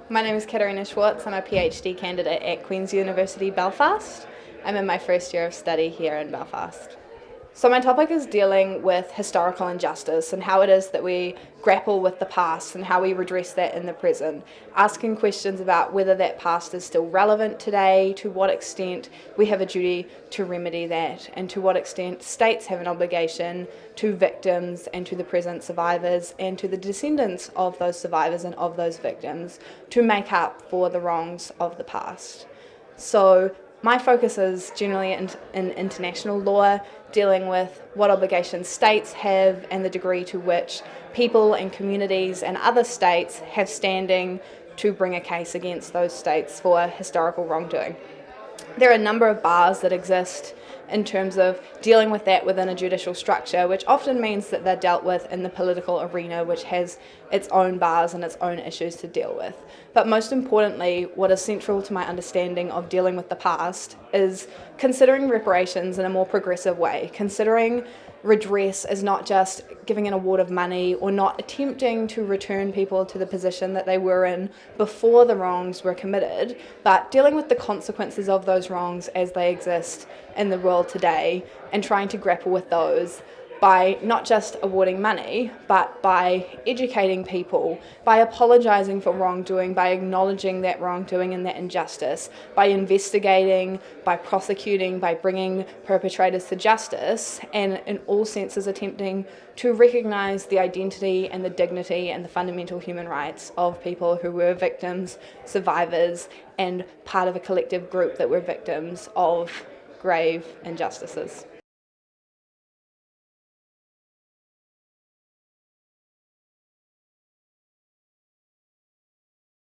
My name is Katarina Schwarz. I'm a PhD candidate at Queen's University Belfast. I'm in my first year of study here in Belfast. So my topic is dealing with historical injustice and how it is that we grapple with the past and how we redress that in the present, asking questions about whether that past is still relevant today, to what extent we have a duty to remedy that, and to what extent states have an obligation to victims and to the present survivors and to the descendants of those survivors and of those victims to make up for the wrongs of the past. So my focus is generally in international law, dealing with what obligations states have and the degree to which people and communities and other states have standing to bring a case against those states for historical wrongdoing. There are a number of bars that exist in terms of dealing with that within a judicial structure, which often means that they're dealt with in the political arena, which has its own bars and its own issues to deal with. But most importantly, what is central to my understanding of dealing with the past is considering reparations in a more progressive way, considering redress as not just giving an award of money or not attempting to return people to the position that they were in before the wrongs were committed, but dealing with the consequences of those wrongs as they exist in the world today and trying to grapple with those by not just awarding money, but by educating people, by apologising for wrongdoing, by acknowledging that wrongdoing and that injustice, by investigating, by prosecuting, by bringing perpetrators to justice, and in all senses attempting to recognise the identity and the dignity and the fundamental human rights of people who were victims, survivors, and part of a collective group that were victims of grave injustices.